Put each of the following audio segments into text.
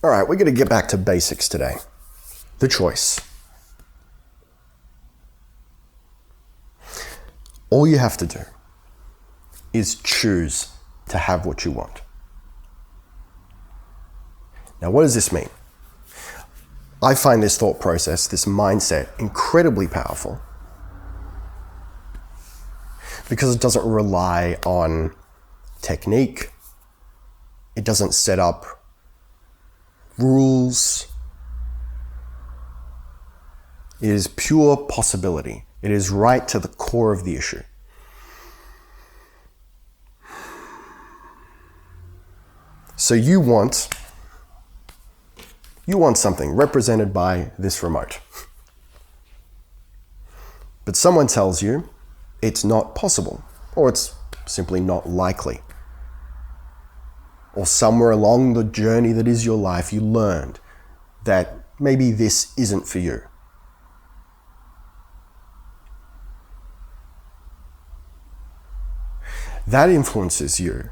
All right, we're going to get back to basics today. The choice. All you have to do is choose to have what you want. Now, what does this mean? I find this thought process, this mindset, incredibly powerful because it doesn't rely on technique. It doesn't set up rules. It is pure possibility. It is right to the core of the issue. So you want something represented by this remote. But someone tells you it's not possible, or it's simply not likely. Or somewhere along the journey that is your life, you learned that maybe this isn't for you. That influences you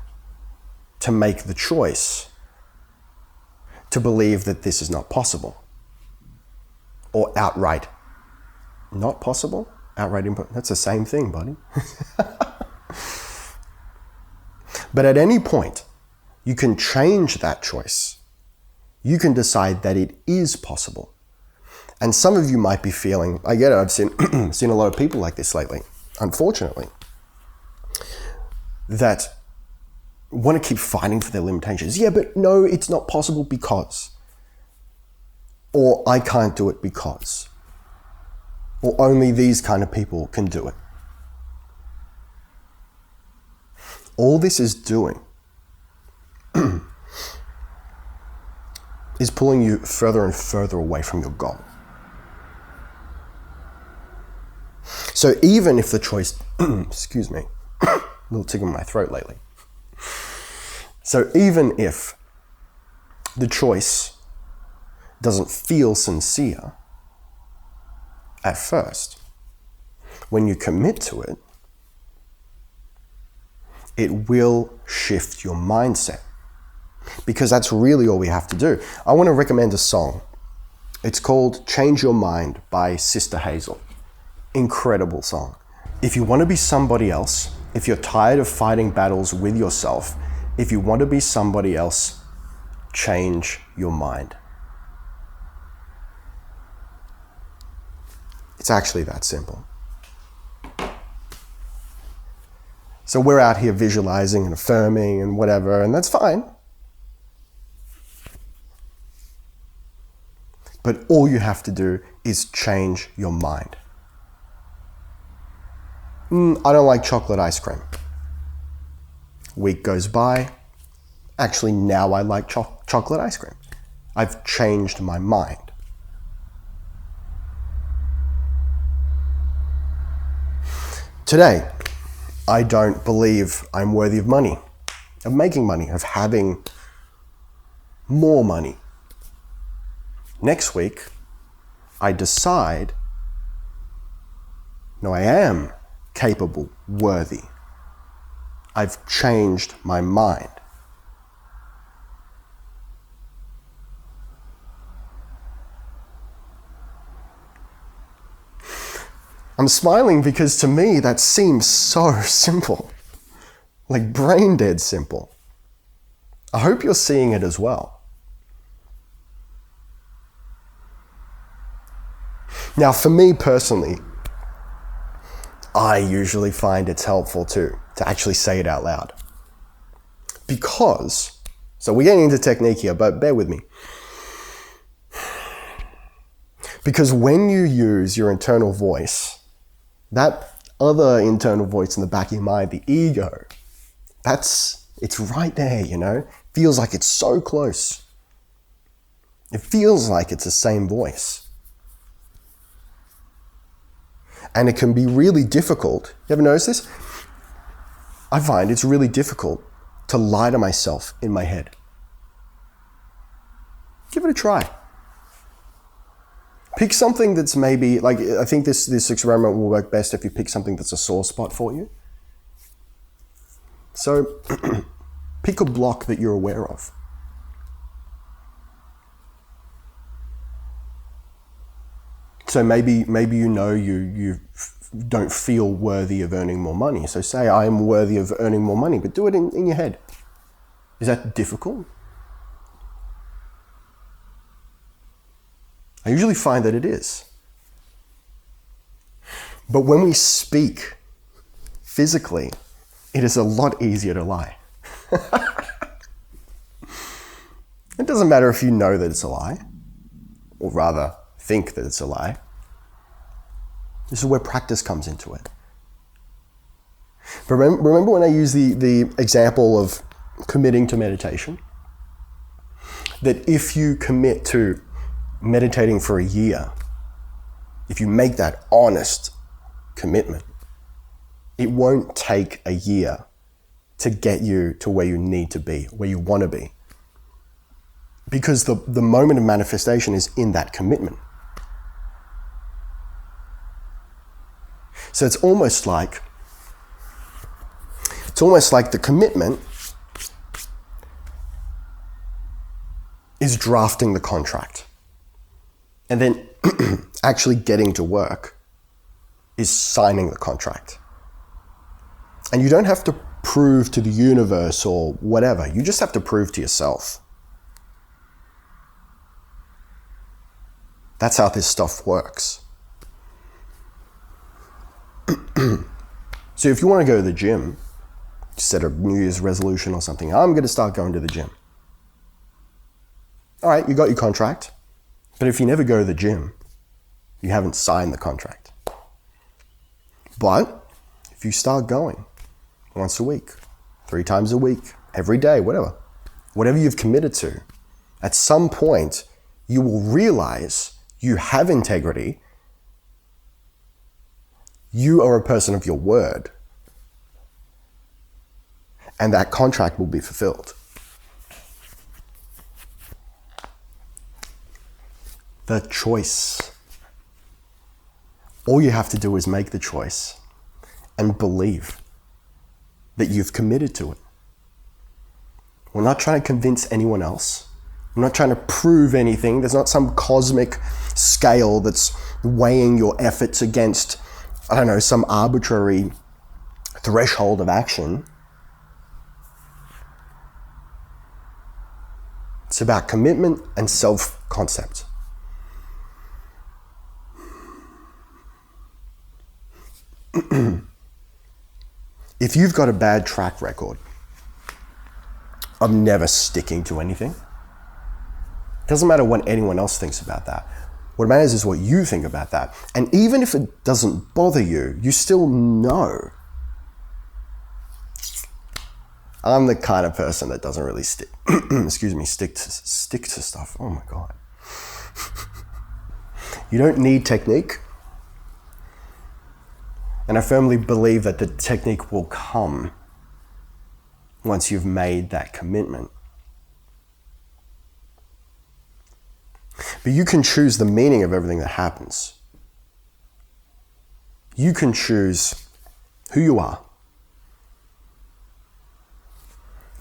to make the choice to believe that this is not possible. Or outright not possible? Outright impossible? That's the same thing, buddy. But at any point, you can change that choice. You can decide that it is possible. And some of you might be feeling, I get it, I've seen a lot of people like this lately, unfortunately, that want to keep fighting for their limitations. Yeah, but no, it's not possible because. Or I can't do it because. Or only these kind of people can do it. All this is doing is pulling you further and further away from your goal. So even if the choice, excuse me, a little tickle in my throat lately. So even if the choice doesn't feel sincere at first, when you commit to it, it will shift your mindset. Because that's really all we have to do. I want to recommend a song. It's called Change Your Mind by Sister Hazel. Incredible song. If you want to be somebody else, if you're tired of fighting battles with yourself, if you want to be somebody else, change your mind. It's actually that simple. So we're out here visualizing and affirming and whatever, and that's fine. But all you have to do is change your mind. I don't like chocolate ice cream. Week goes by. Actually, now I like chocolate ice cream. I've changed my mind. Today, I don't believe I'm worthy of money, of making money, of having more money. Next week, I decide, no, I am capable, worthy. I've changed my mind. I'm smiling because to me that seems so simple, like brain dead simple. I hope you're seeing it as well. Now, for me personally, I usually find it's helpful to actually say it out loud. Because, so we're getting into technique here, but bear with me. Because when you use your internal voice, that other internal voice in the back of your mind, the ego, it's right there, you know? Feels like it's so close. It feels like it's the same voice. And it can be really difficult. You ever notice this? I find it's really difficult to lie to myself in my head. Give it a try. Pick something that's maybe, like, I think this experiment will work best if you pick something that's a sore spot for you. So, pick a block that you're aware of. So maybe you don't feel worthy of earning more money. So say, I am worthy of earning more money, but do it in your head. Is that difficult? I usually find that it is. But when we speak physically, it is a lot easier to lie. It doesn't matter if you know that it's a lie, or rather think that it's a lie. This is where practice comes into it. But remember when I used the example of committing to meditation? That if you commit to meditating for a year, if you make that honest commitment, it won't take a year to get you to where you need to be, where you want to be. Because the moment of manifestation is in that commitment. So it's almost like the commitment is drafting the contract. And then actually getting to work is signing the contract. And you don't have to prove to the universe or whatever. You just have to prove to yourself. That's how this stuff works. So if you want to go to the gym, set a New Year's resolution or something, I'm going to start going to the gym. All right, you got your contract. But if you never go to the gym, you haven't signed the contract. But if you start going once a week, 3 times a week, every day, whatever you've committed to, at some point you will realize you have integrity. You are a person of your word. And that contract will be fulfilled. The choice. All you have to do is make the choice and believe that you've committed to it. We're not trying to convince anyone else. We're not trying to prove anything. There's not some cosmic scale that's weighing your efforts against, I don't know, some arbitrary threshold of action. It's about commitment and self-concept. If you've got a bad track record of never sticking to anything, it doesn't matter what anyone else thinks about that. What matters is what you think about that. And even if it doesn't bother you, you still know. I'm the kind of person that doesn't really stick to stuff. Oh my God. You don't need technique. And I firmly believe that the technique will come once you've made that commitment. But you can choose the meaning of everything that happens. You can choose who you are.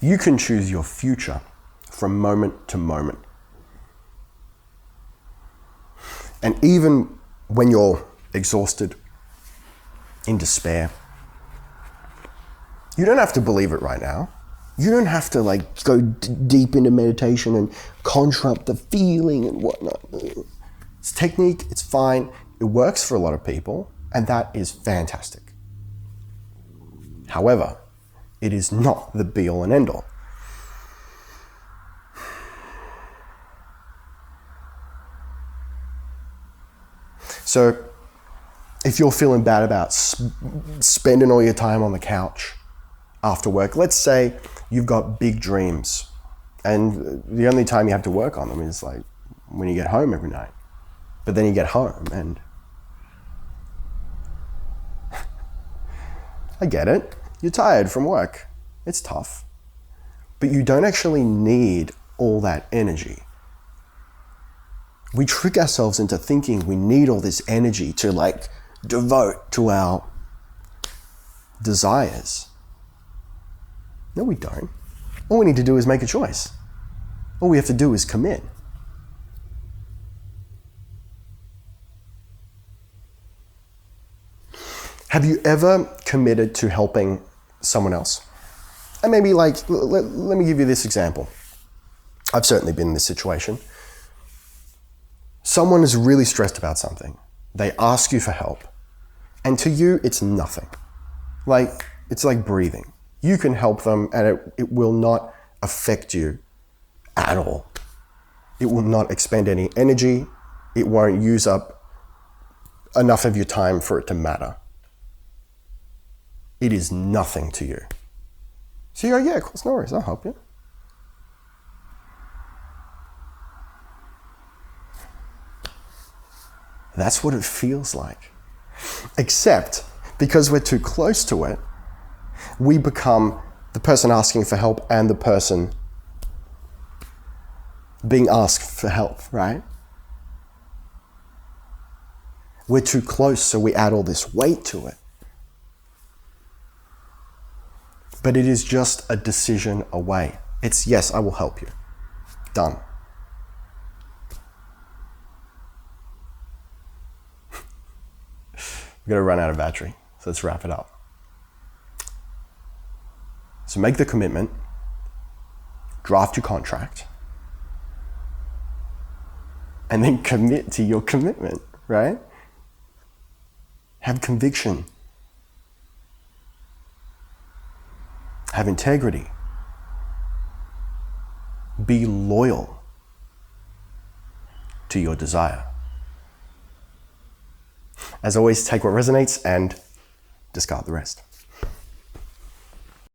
You can choose your future from moment to moment. And even when you're exhausted, in despair, you don't have to believe it right now. You don't have to go deep into meditation and conjure up the feeling and whatnot. It's technique, it's fine, it works for a lot of people, and that is fantastic. However, it is not the be-all and end-all. So, if you're feeling bad about spending all your time on the couch after work, let's say you've got big dreams and the only time you have to work on them is when you get home every night. But then you get home and I get it. You're tired from work. It's tough. But you don't actually need all that energy. We trick ourselves into thinking we need all this energy to devote to our desires. No, we don't. All we need to do is make a choice. All we have to do is commit. Have you ever committed to helping someone else? And maybe let me give you this example. I've certainly been in this situation. Someone is really stressed about something. They ask you for help. And to you, it's nothing. It's like breathing. You can help them and it will not affect you at all. It will not expend any energy. It won't use up enough of your time for it to matter. It is nothing to you. So you go, yeah, of course, no worries, I'll help you. That's what it feels like. Except because we're too close to it, we become the person asking for help and the person being asked for help, right? We're too close, so we add all this weight to it. But it is just a decision away. It's, yes, I will help you. Done. We're going to run out of battery, so let's wrap it up. So make the commitment, draft your contract, and then commit to your commitment, right? Have conviction. Have integrity. Be loyal to your desire. As always, take what resonates and discard the rest.